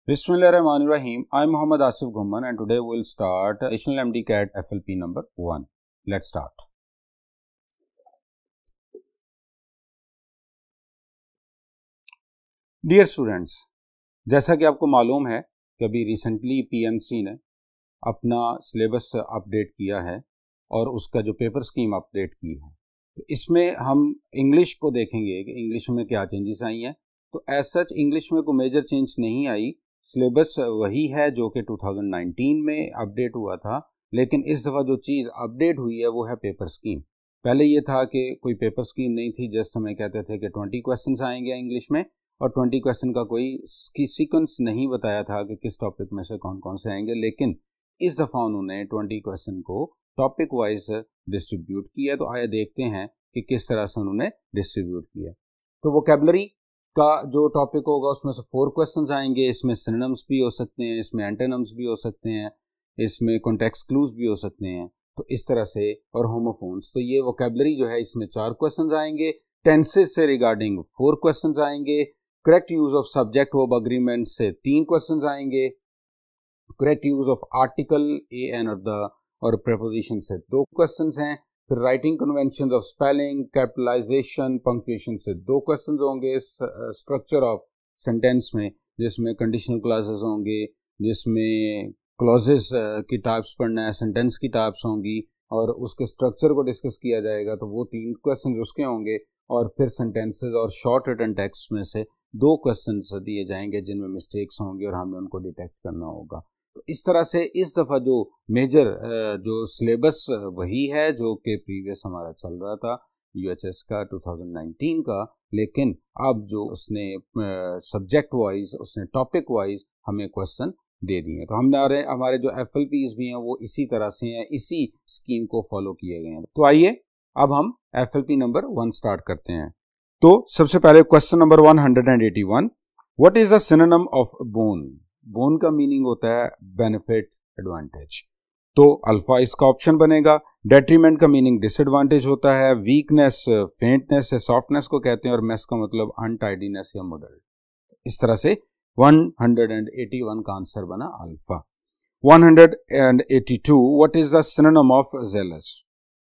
Bismillahirrahmanirrahim. I'm Muhammad Asif Ghumman and today we'll start additional MD-CAT FLP number 1. Let's start. Dear students, जैसा कि आपको मालूम है कि अभी रिसेंटली PMC ने अपना सिलेबस अपडेट किया है और उसका जो पेपर स्कीम अपडेट की है, तो इसमें हम इंग्लिश को देखेंगे कि इंग्लिश में क्या चेंजेस आई हैं। तो एज सच इंग्लिश में कोई मेजर चेंज नहीं आई, सिलेबस वही है जो कि 2019 में अपडेट हुआ था, लेकिन इस दफ़ा जो चीज़ अपडेट हुई है वो है पेपर स्कीम। पहले ये था कि कोई पेपर स्कीम नहीं थी, जस्ट हमें कहते थे कि 20 क्वेश्चंस आएंगे इंग्लिश में और 20 क्वेश्चन का कोई सीक्वेंस नहीं बताया था कि किस टॉपिक में से कौन कौन से आएंगे। लेकिन इस दफ़ा उन्होंने 20 क्वेश्चन को टॉपिक वाइज डिस्ट्रीब्यूट किया। तो आइए देखते हैं कि किस तरह से उन्होंने डिस्ट्रीब्यूट किया। तो वोकैबुलरी का जो टॉपिक होगा उसमें से 4 क्वेश्चंस आएंगे। इसमें सिनोनिम्स भी हो सकते हैं, इसमें एंटोनिम्स भी हो सकते हैं, इसमें कॉन्टेक्स्ट क्लूज भी हो सकते हैं, तो इस तरह से, और होमोफोन्स। तो ये वोकैबुलरी जो है इसमें 4 क्वेश्चंस आएंगे। टेंसेस से रिगार्डिंग 4 क्वेश्चंस आएंगे। Correct use of subject verb agreement से 3 क्वेश्चंस आएंगे। Correct use of article A and और प्रेपोजिशन से 2 क्वेश्चंस हैं। फिर writing convention of spelling, capitalisation, punctuation से 2 क्वेश्चंस होंगे। स्ट्रक्चर ऑफ सेंटेंस में, जिसमें कंडीशनल क्लॉजेस होंगे, जिसमें क्लॉजेस की टाइप्स पढ़ना है, सेंटेंस की टाइप्स होंगी और उसके स्ट्रक्चर को डिस्कस किया जाएगा, तो वो 3 क्वेश्चंस उसके होंगे। और फिर सेंटेंसेस और शॉर्ट रिटन टेक्स्ट में से 2 क्वेश्चंस दिए जाएंगे जिनमें मिस्टेक्स होंगी और हमें उनको डिटेक्ट करना होगा। तो इस तरह से इस दफ़ा जो मेजर जो सिलेबस वही है जो कि प्रीवियस हमारा चल रहा था UHS का 2019 का, लेकिन अब जो उसने सब्जेक्ट वाइज, उसने टॉपिक वाइज हमें क्वेश्चन दे दिए। तो हमारे जो FLPs भी हैं वो इसी तरह से हैं, इसी स्कीम को फॉलो किए गए हैं। तो आइए अब हम FLP नंबर 1 स्टार्ट करते हैं। तो सबसे पहले question number 181, what is the synonym of bone? Bone का मीनिंग होता है बेनिफिट, एडवांटेज। तो अल्फा इसका ऑप्शन बनेगा। डेट्रीमेंट का मीनिंग डिसएडवांटेज होता है। वीकनेस फेंटनेस है, सॉफ्टनेस को कहते हैं, और मेस का मतलब अनटाइडीनेस या मॉडल। इस तरह से 181 का आंसर बना alpha. 182, what is the synonym of jealous?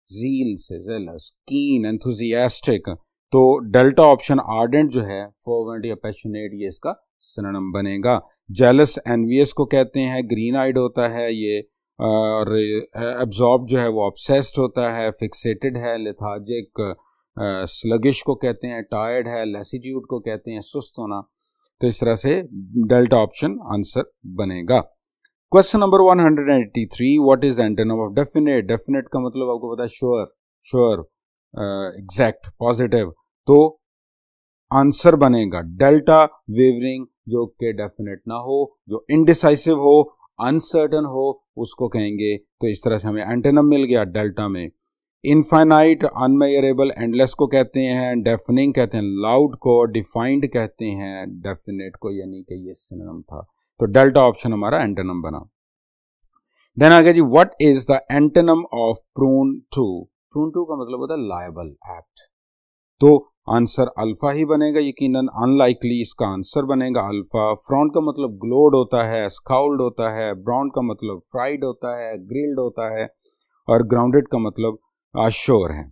Zeal से जेलस, कीन, एंथुजियास्टिक। तो डेल्टा ऑप्शन आर्डेंट जो है, फॉरवर्ड या पैशनेट, ये इसका सिनोनिम बनेगा। जेलस एनवियस को कहते हैं। ग्रीन आइड होता है ये, और एब्जॉर्ब जो है वो ऑब्सेस्ड होता है, फिक्सेटेड है। लेथार्जिक, स्लगिश को कहते हैं। टायर्ड है, लेसिट्यूड को कहते हैं, सुस्त होना। तो इस तरह से डेल्टा ऑप्शन आंसर बनेगा। Question number 183, what is the antonym of definite? Definite का मतलब आपको पता है श्योर, एग्जैक्ट, पॉजिटिव। तो आंसर बनेगा डेल्टा वेवरिंग, जो कि डेफिनेट ना हो, जो इनडिसाइसिव हो, अनसर्टन हो, उसको कहेंगे। तो इस तरह से हमें एंटोनिम मिल गया डेल्टा में। इनफाइनाइट, अनमेजरेबल, एंडलेस को कहते हैं। डेफनिंग कहते हैं लाउड को। डिफाइंड कहते हैं डेफिनेट को, यानी कि ये सिनोनिम था। तो डेल्टा ऑप्शन हमारा एंटोनिम बना। देन आगे जी, what is the antonym of prone to? Prone to का मतलब होता है लायबल, एक्ट। तो आंसर अल्फा ही बनेगा यकीनन। अनलाइकली इसका आंसर बनेगा अल्फा। फ्रॉन्ट का मतलब ग्लोड होता है, स्काउल्ड होता है। ब्राउन का मतलब फ्राइड होता है, ग्रिल्ड होता है। और ग्राउंडेड का मतलब आश्योर है।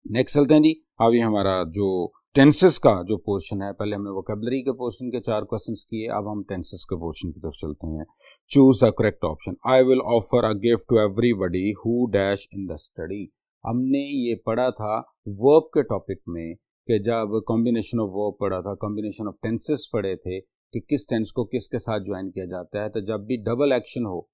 नेक्स्ट चलते हैं जी। अभी हमारा जो टेंसेस का जो पोर्शन है, पहले हमने वोकैबुलरी के पोर्शन के 4 क्वेश्चंस किए, अब हम टेंसेस के पोर्शन की तरफ चलते हैं। Choose the correct option. I will offer a gift to everybody who dash in the study. हमने ये पढ़ा था वर्ब के टॉपिक में कि जब कॉम्बिनेशन ऑफ वर्ब पढ़ा था, कॉम्बिनेशन ऑफ टेंसेस पढ़े थे कि किस टेंस को किसके साथ ज्वाइन किया जाता है। तो जब भी डबल एक्शन हो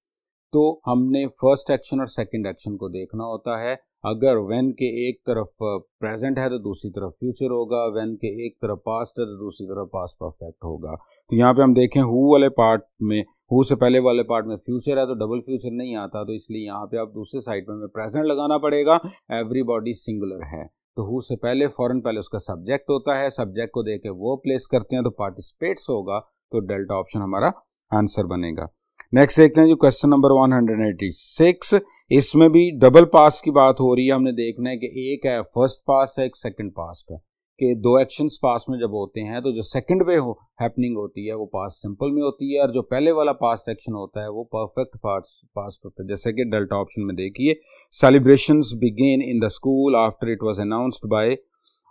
तो हमने फर्स्ट एक्शन और सेकंड एक्शन को देखना होता है। अगर व्हेन के एक तरफ प्रेजेंट है तो दूसरी तरफ फ्यूचर होगा, व्हेन के एक तरफ पास्ट है तो दूसरी तरफ पास्ट परफेक्ट होगा। तो यहाँ पे हम देखें हु वाले पार्ट में, हु से पहले वाले पार्ट में फ्यूचर है तो डबल फ्यूचर नहीं आता, तो इसलिए यहाँ पे आप दूसरे साइड में प्रेजेंट लगाना पड़ेगा। एवरीबॉडी सिंगुलर है तो हु से पहले फौरन पहले उसका सब्जेक्ट होता है, सब्जेक्ट को देके वो प्लेस करते हैं तो पार्टिसिपेट्स होगा। तो डेल्टा ऑप्शन हमारा आंसर बनेगा। नेक्स्ट देखते हैं जो क्वेश्चन नंबर 186, इसमें भी डबल पास की बात हो रही है। हमने देखना है कि एक है फर्स्ट पास है, एक सेकंड पास है। कि दो एक्शंस पास में जब होते हैं तो जो सेकंड पे हैपनिंग होती है वो पास्ट सिंपल में होती है और जो पहले वाला पास्ट एक्शन होता है वो परफेक्ट पास्ट होता है। जैसे कि डेल्टा ऑप्शन में देखिए, celebrations began in the school after it was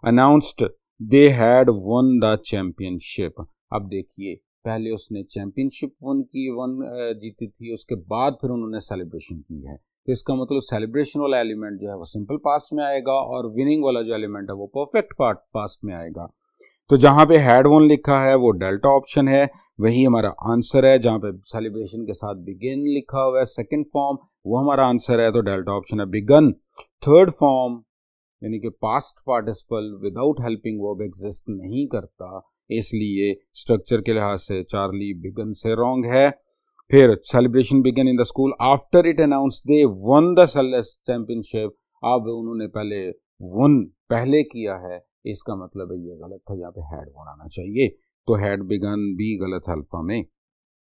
announced they had won the championship. अब देखिए, पहले उसने चैंपियनशिप जीती थी, उसके बाद फिर उन्होंने सेलिब्रेशन की है, तो इसका मतलब सेलिब्रेशन वाला एलिमेंट जो है वो सिंपल पास्ट में आएगा और विनिंग वाला जो एलिमेंट है वो परफेक्ट पास्ट में आएगा। तो जहां पे हैड वन लिखा है वो डेल्टा ऑप्शन है, वही हमारा आंसर है। जहां पे सेलिब्रेशन के साथ बिगिन लिखा हुआ है सेकंड फॉर्म, वो हमारा आंसर है, तो डेल्टा ऑप्शन है बिगन। थर्ड फॉर्म यानी कि past participle without helping verb exist नहीं करता, इसलिए स्ट्रक्चर के लिहाज से चार्ली बिगन से रॉन्ग है। फिर celebration began in the school after it announce they won the championship, अब उन्होंने पहले किया है, इसका मतलब है ये गलत था, यहाँ पे हैड वन आना चाहिए, तो हैड बिगन भी गलत है अल्फा में।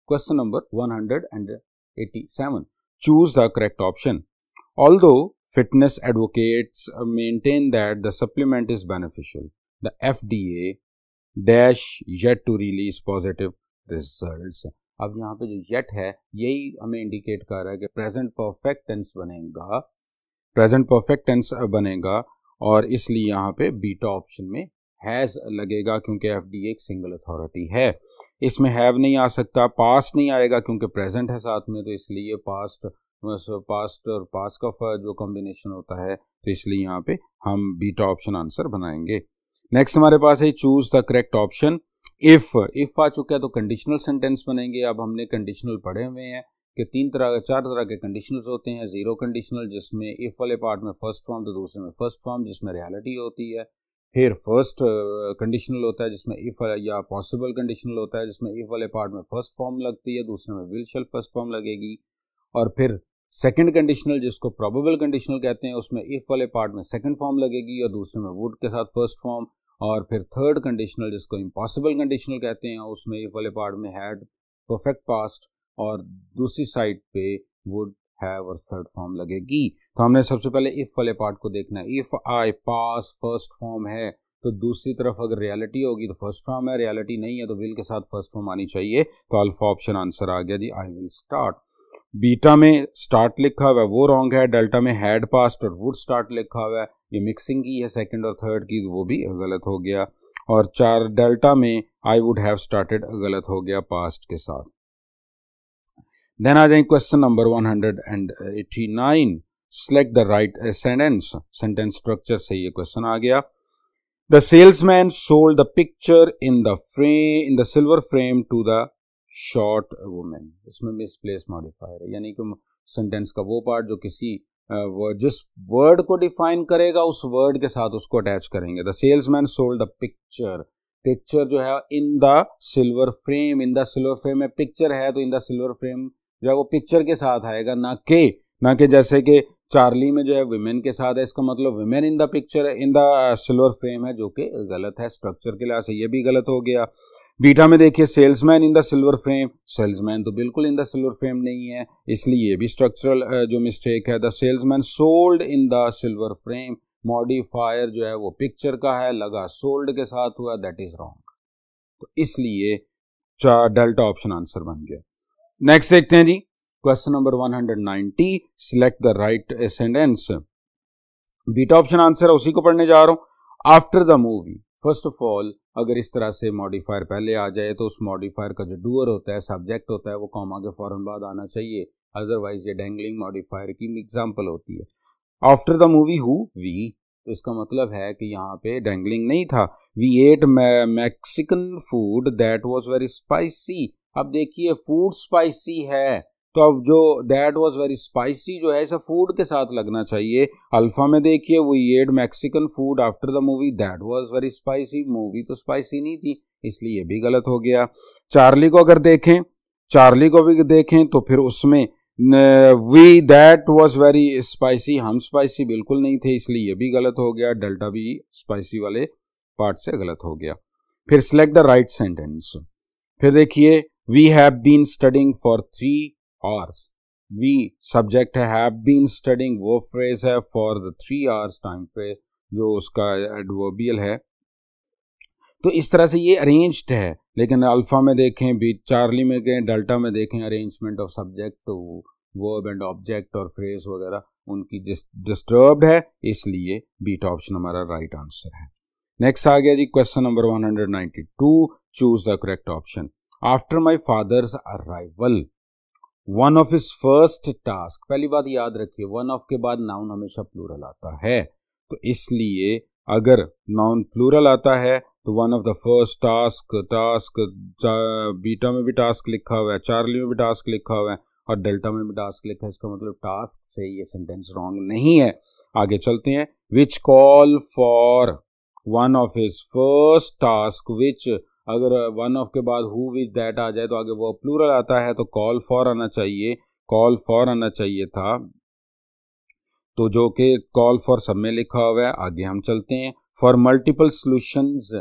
Question number 187, choose the correct option. Although fitness advocates maintain that the supplement is beneficial, the FDA dash yet to release positive results. अब यहाँ पे जो येट है यही हमें इंडिकेट कर रहा है कि प्रेजेंट परफेक्ट टेंस बनेगा और इसलिए यहाँ पे बीटा ऑप्शन में हैज लगेगा क्योंकि FDA एक सिंगल अथॉरिटी है। इसमें हैव नहीं आ सकता, पास्ट नहीं आएगा क्योंकि प्रेजेंट है साथ में, तो इसलिए पास्ट और पास्ट का जो कॉम्बिनेशन होता है, तो इसलिए यहाँ पे हम बीटा ऑप्शन आंसर बनाएंगे। नेक्स्ट हमारे पास है choose the correct option. If आ चुका है तो कंडीशनल सेंटेंस बनेंगे। अब हमने कंडीशनल पढ़े हुए हैं कि चार तरह के कंडीशनल्स होते हैं। जीरो कंडीशनल जिसमें इफ वाले पार्ट में फर्स्ट फॉर्म, तो दूसरे में फर्स्ट फॉर्म जिसमें रियलिटी होती है। फिर फर्स्ट कंडीशनल होता है जिसमें इफ, या पॉसिबल कंडीशनल होता है जिसमें इफ वाले पार्ट में फर्स्ट फॉर्म लगती है, दूसरे में विल शैल फर्स्ट फॉर्म लगेगी। और फिर सेकंड कंडीशनल जिसको प्रोबेबल कंडीशनल कहते हैं, उसमें इफ वाले पार्ट में सेकंड फॉर्म लगेगी और दूसरे में वुड के साथ फर्स्ट फॉर्म। और फिर थर्ड कंडीशनल जिसको इम्पॉसिबल कंडीशनल कहते हैं, उसमें इफ वाले पार्ट में हैड परफेक्ट पास्ट और दूसरी साइड पे वुड हैव और थर्ड फॉर्म लगेगी। तो हमने सबसे पहले इफ वाले पार्ट को देखना है। If I pass first form है तो दूसरी तरफ अगर रियलिटी होगी तो फर्स्ट फॉर्म है, रियलिटी नहीं है तो विल के साथ फर्स्ट फॉर्म आनी चाहिए, तो अल्फा ऑप्शन आंसर आ गया जी, आई विल स्टार्ट। बीटा में स्टार्ट लिखा हुआ है वो रॉन्ग है, डेल्टा में हैड पास्ट और वुड स्टार्ट लिखा हुआ है, ये मिक्सिंग की है सेकंड और थर्ड की, वो भी गलत हो गया। और चार डेल्टा में आई वुड हैव स्टार्टेड गलत हो गया पास्ट के साथ। देन आ जाए question number 189, select the right sentence. Sentence structure से ये क्वेश्चन आ गया। The salesman sold the picture in the silver frame to the short women. इसमें मिसप्लेस मॉडिफायर है, यानी कि सेंटेंस का वो पार्ट जो किसी जिस वर्ड को डिफाइन करेगा उस वर्ड के साथ उसको अटैच करेंगे। The salesman sold the picture जो है इन द सिल्वर फ्रेम में पिक्चर है, तो इन द सिल्वर फ्रेम जो है वो पिक्चर के साथ आएगा, ना कि जैसे कि चार्ली में जो है विमेन के साथ है, इसका मतलब women in the picture in the silver frame है, जो कि गलत है स्ट्रक्चर के लिहाज से, ये भी गलत हो गया। बीटा में देखिए salesman in the silver frame, salesman तो बिल्कुल इन द सिल्वर फ्रेम नहीं है, इसलिए ये भी स्ट्रक्चरल जो मिस्टेक है। The salesman sold in the silver frame, modifier जो है वो पिक्चर का है, लगा सोल्ड के साथ हुआ, दैट इज रॉन्ग, तो इसलिए डेल्टा ऑप्शन आंसर बन गया। नेक्स्ट देखते हैं जी, question number 190, select the right sentence. Beta option answer है, उसी को पढ़ने जा रहा हूं। After the movie, first of all अगर इस तरह से मॉडिफायर पहले आ जाए तो उस मॉडिफायर का जो डूअर होता है, सब्जेक्ट होता है, वो कॉमा के फौरन बाद आना चाहिए, अदरवाइज ये डैंगलिंग मॉडिफायर की एग्जांपल होती है। After the movie who, we, तो इसका मतलब है कि यहाँ पे डैंगलिंग नहीं था। We ate Mexican food that was very spicy. अब देखिए फूड स्पाइसी है, तो अब जो दैट वाज वेरी स्पाइसी जो है इसे फूड के साथ लगना चाहिए। अल्फा में देखिए वो ate Mexican food after the movie that was very spicy, movie तो स्पाइसी नहीं थी, इसलिए भी गलत हो गया। चार्ली को भी देखें तो फिर उसमें we that was very spicy, हम स्पाइसी बिल्कुल नहीं थे, इसलिए ये भी गलत हो गया, डेल्टा भी स्पाइसी वाले पार्ट से गलत हो गया। फिर सिलेक्ट द राइट सेंटेंस। फिर देखिए we have been studying for 3 hours, we subject है, हैव बीन स्टडिंग वो फ्रेज है, फॉर द 3 hours टाइम पे जो उसका एडवर्बियल है, तो इस तरह से ये अरेंज्ड है। लेकिन अल्फा में देखें, चार्ली में देखें, डेल्टा में देखें, arrangement of subject, verb and object और फ्रेज वगैरह उनकी डिस्टर्ब्ड है, इसलिए बीटा ऑप्शन हमारा राइट आंसर है। नेक्स्ट आ गया जी question number 192, choose the correct option. After my father's arrival one of his first task, पहली बात याद रखिए वन ऑफ के बाद नाउन हमेशा प्लूरल आता है, तो इसलिए अगर नाउन प्लूरल आता है तो one of the first task beta में भी टास्क लिखा हुआ है, चार्ली में भी टास्क लिखा हुआ है और डेल्टा में भी टास्क लिखा है, इसका मतलब टास्क से ये सेंटेंस रॉन्ग नहीं है। आगे चलते हैं। Which call for one of his first task, which अगर वन ऑफ के बाद हु विच दैट आ जाए तो आगे वो प्लूरल आता है, तो कॉल फॉर आना चाहिए, कॉल फॉर आना चाहिए था, तो जो कि कॉल फॉर सब में लिखा हुआ है। आगे हम चलते हैं। For multiple solutions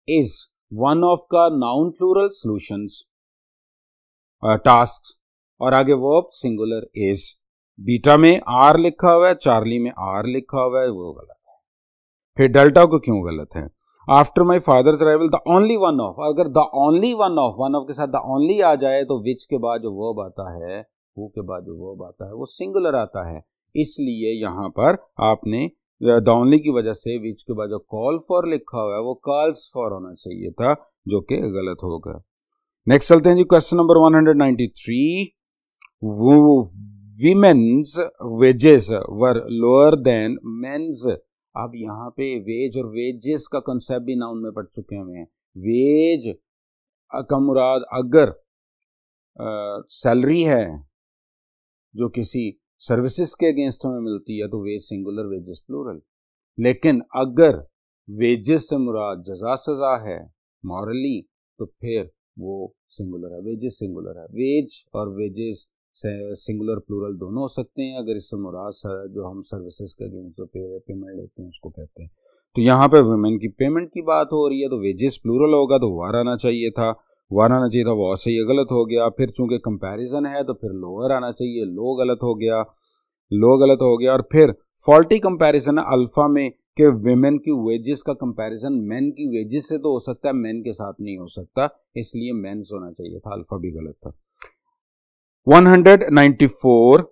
is one of का नाउन प्लूरल, सॉल्यूशंस टास्क और आगे वर्ब सिंगुलर इज। बीटा में आर लिखा हुआ है, चार्ली में आर लिखा हुआ है, वो गलत है। फिर डेल्टा को क्यों गलत है? After my father's arrival the only one of, अगर द ओनली वन ऑफ के साथ द ओनली आ जाए तो विच के बाद जो वर्ब आता है, हु के बाद जो वर्ब आता है वो सिंगुलर आता है, इसलिए यहां पर आपने द ओनली की वजह से विच के बाद जो कॉल फॉर लिखा हुआ है वो कॉल्स फॉर होना चाहिए था, जो कि गलत होगा। नेक्स्ट चलते हैं जी क्वेश्चन नंबर 193। वीमेन्स वेजेस वर लोअर देन मेन्स। अब यहाँ पे वेज और वेजेस का कंसेप्ट भी नाउन में पढ़ चुके हैं। वेज का मुराद अगर सैलरी है जो किसी सर्विसेज के अगेंस्ट में मिलती है तो वेज सिंगुलर, वेजेस प्लूरल। लेकिन अगर वेजेस से मुराद जजा सजा है मॉरली, तो फिर वो सिंगुलर है, वेजेस सिंगुलर है। वेज और वेजेस सिंगुलर प्लूरल दोनों हो सकते हैं अगर इससे मुराद जो हम सर्विसेज के अगेंस्ट जो पेमेंट लेते हैं उसको कहते हैं। तो यहाँ पे वुमेन की पेमेंट की बात हो रही है तो वेजेस प्लूरल होगा तो वार आना चाहिए था, वो से ये गलत हो गया। फिर चूंकि कंपैरिजन है तो फिर लोअर आना चाहिए, लो गलत हो गया। और फिर फॉल्टी कंपैरिजन है अल्फा में कि विमेन की वेजेस का कंपैरिजन मेन की वेजेस से तो हो सकता है, मेन के साथ नहीं हो सकता, इसलिए मेंस होना चाहिए था, अल्फा भी गलत था। 194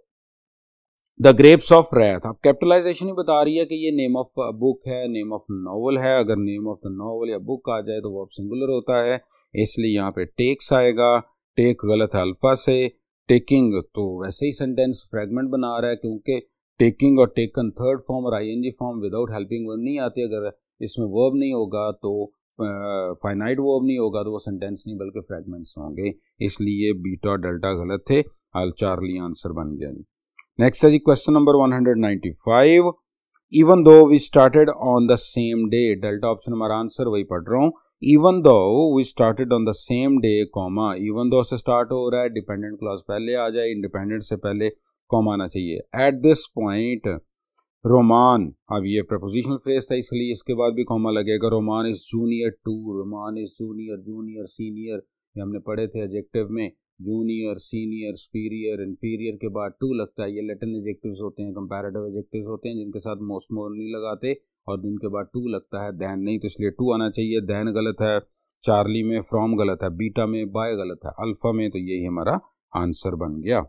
द ग्रेप्स ऑफ रैथ। अब कैपिटलाइजेशन ही बता रही है कि ये नेम ऑफ बुक है, नेम ऑफ नॉवल है। अगर नेम ऑफ द नॉवल या बुक आ जाए तो वो सिंगुलर होता है, इसलिए यहाँ पे टेक्स आएगा। टेक गलत है अल्फा से। टेकिंग तो वैसे ही सेंटेंस फ्रेगमेंट बना रहा है क्योंकि टेकिंग और टेकन थर्ड फॉर्म और ING form without helping verb नहीं आती। अगर इसमें वर्ब नहीं होगा तो फाइनाइट वर्ब नहीं होगा तो वो सेंटेंस नहीं बल्कि फ्रेगमेंट्स होंगे, इसलिए बीटा डेल्टा गलत थे, चार्ली आंसर बन गया। नेक्स्ट है जी question number 195। Even though we started on the same day, delta option हमारा आंसर वही पढ़ रहा हूँ। Even though we started on the same day comma, even though से स्टार्ट हो रहा है, डिपेंडेंट क्लॉज पहले आ जाए, इंडिपेंडेंट से पहले कॉमा आना चाहिए। एट दिस पॉइंट रोमान, अब ये प्रपोजिशनल फ्रेज था इसलिए इसके बाद भी कॉमा लगेगा। Roman is junior to, Roman is junior senior, ये हमने पढ़े थे एडजेक्टिव में। जूनियर, सीनियर, सुपीरियर, इंफीरियर के बाद टू लगता है, ये लैटिन एडजेक्टिव्स होते हैं, कंपैरेटिव एडजेक्टिव्स होते हैं जिनके साथ मोस्ट मोर नहीं लगाते, और जिनके बाद टू लगता है, देन नहीं, तो इसलिए टू आना चाहिए। देन गलत है, चार्ली में फ्रॉम गलत है, बीटा में बाय गलत है, अल्फा में तो यही हमारा आंसर बन गया।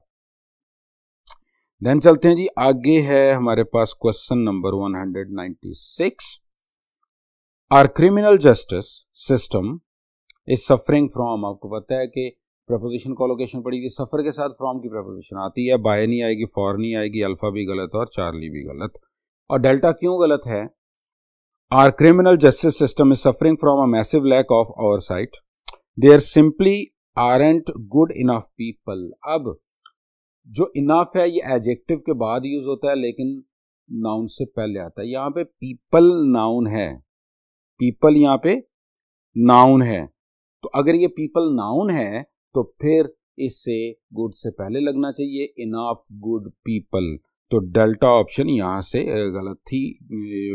देन चलते हैं जी आगे है हमारे पास question number 196। Our criminal justice system is suffering from, आपको पता है कि प्रपोजिशन कोलोकेशन पड़ी थी, सफर के साथ फ्रॉम की प्रपोजिशन आती है, बाय नहीं आएगी, फॉर नहीं आएगी, अल्फा भी गलत और चार्ली भी गलत। और डेल्टा क्यों गलत है? Our criminal justice system is suffering from a massive lack of oversight, there simply aren't good enough people. अब जो इनफ है ये एडजेक्टिव के बाद यूज होता है लेकिन नाउन से पहले आता है। यहाँ पे पीपल नाउन है, पीपल यहाँ पे नाउन है, तो अगर ये पीपल नाउन है तो फिर इससे गुड से पहले लगना चाहिए, इनफ गुड पीपल। तो डेल्टा ऑप्शन यहाँ से गलत थी,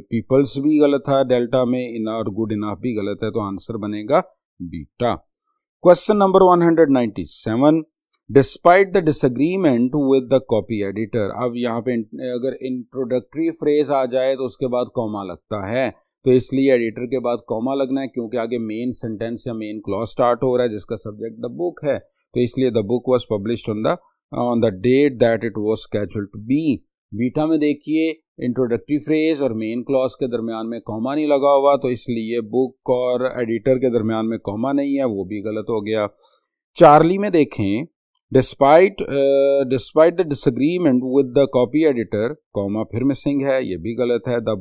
पीपल्स भी गलत था डेल्टा में, इनफ गुड इनफ भी गलत है, तो आंसर बनेगा beta. Question number 197। Despite the disagreement with the copy editor. अब यहाँ पे अगर इंट्रोडक्टरी फ्रेज आ जाए तो उसके बाद कॉमा लगता है, तो इसलिए एडिटर के बाद कॉमा लगना है, क्योंकि आगे मेन सेंटेंस या मेन क्लॉज स्टार्ट हो रहा है जिसका सब्जेक्ट द बुक है। तो इसलिए the book was published on the date that it was scheduled to be. Beta में देखिए इंट्रोडक्टरी फ्रेज और मेन क्लॉज के दरमियान में कॉमा नहीं लगा हुआ, तो इसलिए बुक और एडिटर के दरमियान में कॉमा नहीं है, वो भी गलत हो गया। चार्ली में देखें despite the disagreement with the copy editor, comma फिर मिसिंग है, ये भी गलत है। The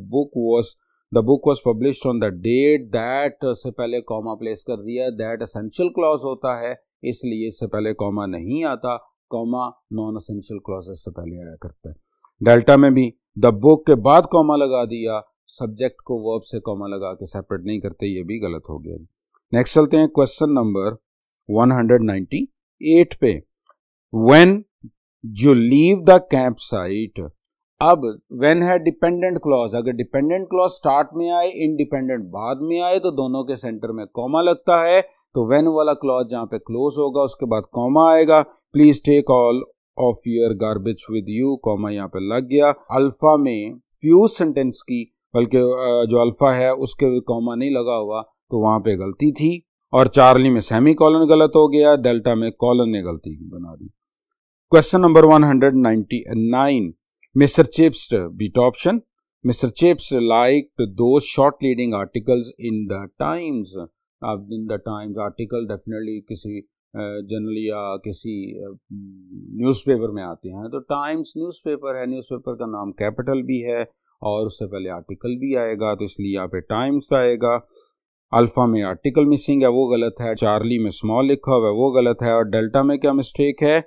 book was published on the date that से पहले कॉमा प्लेस कर दिया, दैट एसेंशियल क्लॉज होता है इसलिए इससे पहले कॉमा नहीं आता, कॉमा नॉन एसेंशियल क्लॉजेस से पहले आया करता है। डेल्टा में भी द बुक के बाद कॉमा लगा दिया, सब्जेक्ट को वर्ब से कॉमा लगा के सेपरेट नहीं करते, ये भी गलत हो गया। नेक्स्ट चलते हैं क्वेश्चन नंबर 198 पे। When you leave the campsite, अब when है डिपेंडेंट क्लॉज, अगर डिपेंडेंट क्लॉज स्टार्ट में आए इंडिपेंडेंट बाद में आए तो दोनों के सेंटर में कॉमा लगता है, तो when वाला क्लॉज जहां पे क्लोज होगा उसके बाद कॉमा आएगा। Please take all of your garbage with you, comma यहाँ पे लग गया। अल्फा में फ्यूज सेंटेंस की, बल्कि जो अल्फा है उसके कॉमा नहीं लगा हुआ तो वहां पे गलती थी, और चार्ली में सेमी कॉलन गलत हो गया, डेल्टा में कॉलन ने गलती बना दी। Question number 199, Mr Chips beta option, Mr Chips liked those short leading articles in the Times. अब in the Times article definitely किसी जर्नल या किसी न्यूज़पेपर में आते हैं, तो टाइम्स न्यूज़पेपर है, न्यूज़पेपर का नाम कैपिटल भी है और उससे पहले आर्टिकल भी आएगा, तो इसलिए यहाँ पे टाइम्स आएगा। अल्फा में आर्टिकल मिसिंग है, वो गलत है। चार्ली में स्मॉल लिखा हुआ है, वो गलत है। और डेल्टा में क्या मिस्टेक है?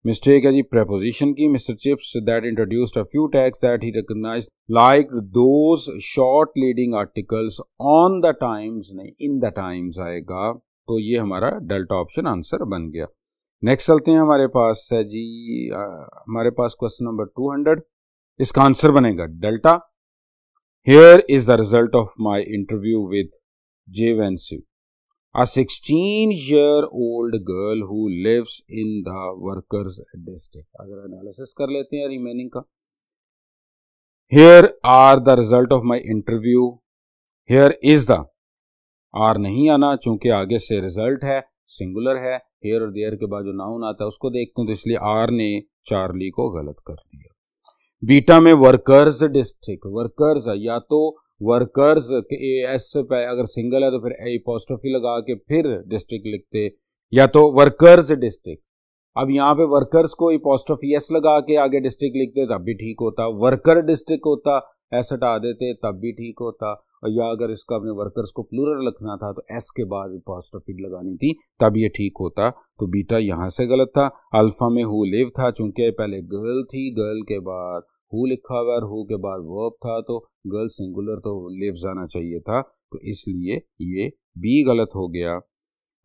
मिस्टेक है जी प्रेपोजिशन की। Mister Chips that introduced a few tags that he recognised like those short leading articles on the Times, नहीं इन द टाइम्स आएगा, तो ये हमारा डेल्टा ऑप्शन आंसर बन गया। नेक्स्ट चलते हैं, हमारे पास है जी हमारे पास क्वेश्चन नंबर 200, इसका आंसर बनेगा delta. Here is the result of my interview with J Vency, a 16-year-old girl who lives in the workers district। अगर एनालिसिस कर लेते हैं रिमेनिंग का, here are the result of my interview, here is the, R नहीं आना चूंकि आगे से रिजल्ट है, सिंगुलर है, here और there के बाद जो नाउन आता है उसको देखते हैं, तो इसलिए आर ने चार्ली को गलत कर दिया। बीटा में वर्कर्स डिस्ट्रिक्ट, वर्कर्स या तो वर्कर्स के एस से अगर सिंगल है तो फिर ए अपोस्ट्रोफी लगा के फिर डिस्ट्रिक्ट लिखते, या तो वर्कर्स डिस्ट्रिक्ट। अब यहाँ पे वर्कर्स को अपोस्ट्रोफी एस लगा के आगे डिस्ट्रिक्ट लिखते तब भी ठीक होता, वर्कर डिस्ट्रिक्ट होता एस हटा देते तब भी ठीक होता, और या अगर इसका अपने वर्कर्स को प्लूरल लिखना था तो एस के बाद अपोस्ट्रोफी लगानी थी तब ये ठीक होता, तो बीटा यहाँ से गलत था। अल्फा में हु लिव था, चूंकि पहले गर्ल थी, गर्ल के बाद हु लिखा हुआ और हु के बाद वर्ब था, तो गर्ल सिंगुलर तो लिव्स आना चाहिए था, तो इसलिए ये बी गलत हो गया।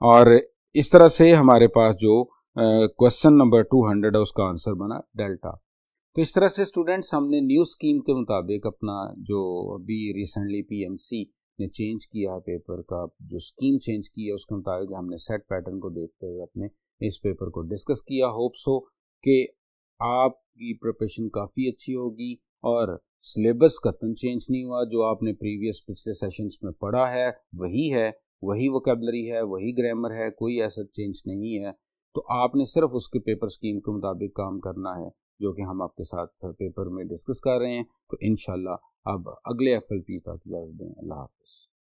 और इस तरह से हमारे पास जो क्वेश्चन नंबर 200 है उसका आंसर बना डेल्टा। तो इस तरह से स्टूडेंट्स हमने न्यू स्कीम के मुताबिक अपना जो अभी रिसेंटली पीएमसी ने चेंज किया है पेपर का, जो स्कीम चेंज की है उसके मुताबिक हमने सेट पैटर्न को देखते हुए अपने इस पेपर को डिस्कस किया। होप्स हो कि आपकी प्रिपरेशन काफ़ी अच्छी होगी और सिलेबस कतन चेंज नहीं हुआ, जो आपने प्रीवियस पिछले सेशंस में पढ़ा है वही वोकेबलरी है, वही ग्रामर है, कोई ऐसा चेंज नहीं है। तो आपने सिर्फ उसके पेपर स्कीम के मुताबिक काम करना है जो कि हम आपके साथ पेपर में डिस्कस कर रहे हैं। तो इंशाल्लाह अब अगले FLP तक इजाज़त दें। अल्लाह हाफ़िज़।